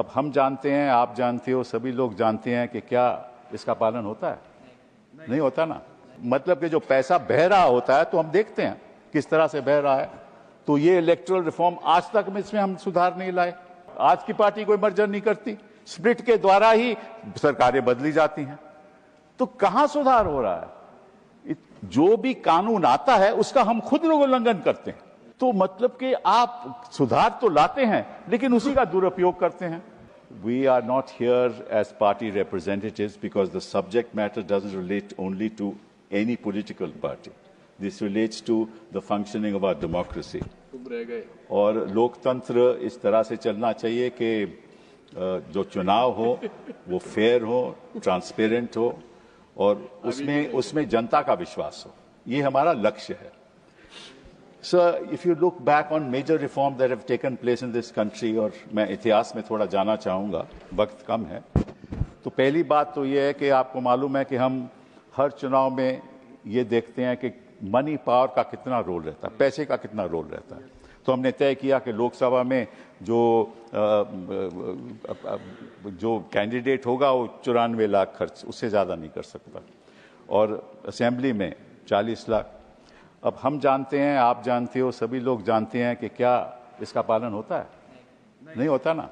अब हम जानते हैं, आप जानते हो, सभी लोग जानते हैं कि क्या इसका पालन होता है? नहीं होता ना। मतलब कि जो पैसा बह रहा होता है तो हम देखते हैं किस तरह से बह रहा है। तो ये इलेक्टोरल रिफॉर्म आज तक में इसमें हम सुधार नहीं लाए। आज की पार्टी कोई मर्जर नहीं करती, स्प्लिट के द्वारा ही सरकारें बदली जाती हैं। तो कहां सुधार हो रहा है? जो भी कानून आता है उसका हम खुद लोग उल्लंघन करते हैं। तो मतलब कि आप सुधार तो लाते हैं लेकिन उसी का दुरुपयोग करते हैं। We are not here as party representatives because the subject matter doesn't relate only to any political party. This relates to the functioning of our democracy. और लोकतंत्र इस तरह से चलना चाहिए कि जो चुनाव हो वो फेयर हो, ट्रांसपेरेंट हो और उसमें जनता का विश्वास हो। ये हमारा लक्ष्य है। Sir, if you look back on major reforms that have taken place in this country, और मैं इतिहास में थोड़ा जाना चाहूँगा, वक्त कम है, तो पहली बात तो ये है कि आपको मालूम है कि हम हर चुनाव में ये देखते हैं कि मनी पावर का कितना रोल रहता है, पैसे का कितना रोल रहता है। तो हमने तय किया कि लोकसभा में जो कैंडिडेट होगा वो 94 लाख खर्च, उससे ज़्यादा नहीं कर सकता, और असेंबली में 40 लाख। अब हम जानते हैं, आप जानते हो, सभी लोग जानते हैं कि क्या इसका पालन होता है? नहीं होता ना।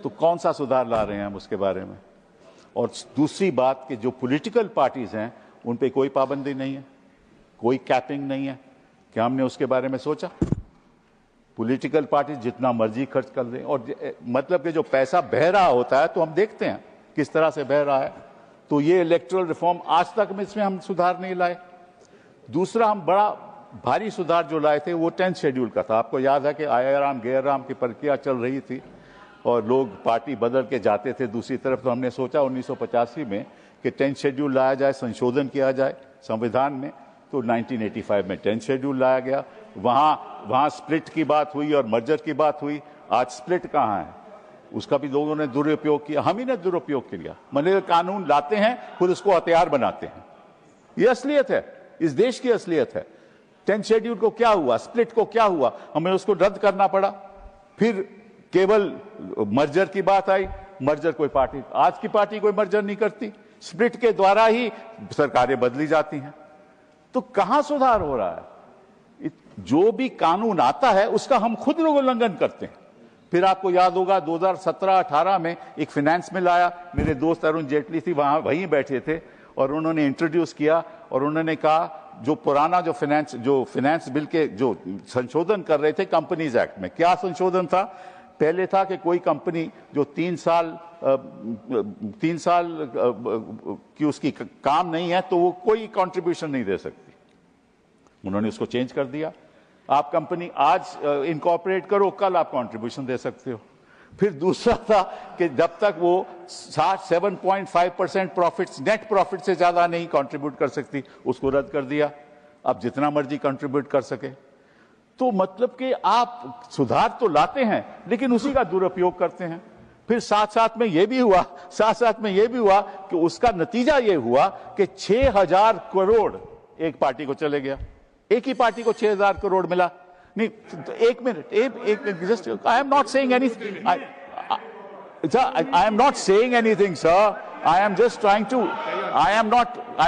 तो कौन सा सुधार ला रहे हैं हम उसके बारे में? और दूसरी बात कि जो पॉलिटिकल पार्टीज हैं उन पे कोई पाबंदी नहीं है, कोई कैपिंग नहीं है। क्या हमने उसके बारे में सोचा? पॉलिटिकल पार्टी जितना मर्जी खर्च कर दें, और मतलब कि जो पैसा बह रहा होता है तो हम देखते हैं किस तरह से बह रहा है। तो ये इलेक्टोरल रिफॉर्म आज तक में इसमें हम सुधार नहीं लाए। दूसरा, हम बड़ा भारी सुधार जो लाए थे वो 10th शेड्यूल का था। आपको याद है कि आया राम गैर राम की प्रक्रिया चल रही थी और लोग पार्टी बदल के जाते थे दूसरी तरफ। तो हमने सोचा 1985 में कि 10th शेड्यूल लाया जाए, संशोधन किया जाए संविधान में। तो 1985 में 10th शेड्यूल लाया गया। वहाँ स्प्लिट की बात हुई और मर्जर की बात हुई। आज स्प्लिट कहाँ है? उसका भी लोगों ने दुरुपयोग किया, हम ही ने दुरुपयोग किया। मतलब कानून लाते हैं, खुद उसको हथियार बनाते हैं। ये असलियत है, इस देश की असलियत है। 10th शेड्यूल को क्या हुआ, स्प्लिट को क्या हुआ, हमें उसको रद्द करना पड़ा। फिर केवल मर्जर की बात आई। मर्जर कोई पार्टी, आज की पार्टी कोई मर्जर नहीं करती, स्प्लिट के द्वारा ही सरकारें बदली जाती हैं। तो कहां सुधार हो रहा है? जो भी कानून आता है उसका हम खुद लोग उल्लंघन करते हैं। फिर आपको याद होगा 2017-18 में एक फाइनेंस बिल आया। मेरे दोस्त अरुण जेटली थी, वहीं बैठे थे, और उन्होंने इंट्रोड्यूस किया और उन्होंने कहा जो पुराना जो फाइनेंस बिल के जो संशोधन कर रहे थे कंपनीज एक्ट में, क्या संशोधन था? पहले था कि कोई कंपनी जो 3 साल की उसकी काम नहीं है तो वो कोई कंट्रीब्यूशन नहीं दे सकती। उन्होंने उसको चेंज कर दिया। आप कंपनी आज इनकॉर्पोरेट करो, कल आप कंट्रीब्यूशन दे सकते हो। फिर दूसरा था कि जब तक वो 7.5% प्रॉफिट्स, नेट प्रॉफिट से ज्यादा नहीं कंट्रीब्यूट कर सकती, उसको रद्द कर दिया। अब जितना मर्जी कंट्रीब्यूट कर सके। तो मतलब कि आप सुधार तो लाते हैं लेकिन उसी का दुरुपयोग करते हैं। फिर साथ साथ में ये भी हुआ कि उसका नतीजा ये हुआ कि 6,000 करोड़ एक पार्टी को चले गया। एक ही पार्टी को 6,000 करोड़ मिला। नहीं, तो एक minute, just I am not saying anything, I am not saying anything sir, I am just trying to, I am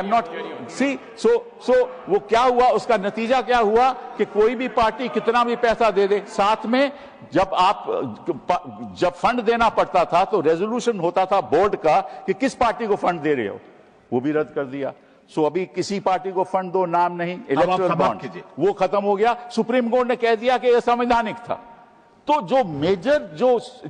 not see. So वो क्या हुआ, उसका नतीजा क्या हुआ कि कोई भी पार्टी कितना भी पैसा दे दे, साथ में जब फंड देना पड़ता था तो रेजोल्यूशन होता था बोर्ड का कि किस पार्टी को फंड दे रहे हो, वो भी रद्द कर दिया। सो अभी किसी पार्टी को फंड दो, नाम नहीं, इलेक्टोरल बॉन्ड, वो खत्म हो गया। सुप्रीम कोर्ट ने कह दिया कि यह संवैधानिक था। तो जो मेजर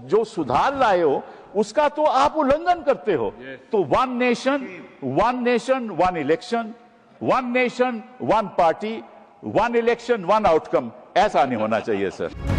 जो सुधार लाए हो उसका तो आप उल्लंघन करते हो। तो one nation one election, one nation one party, one election one outcome, ऐसा नहीं होना चाहिए सर।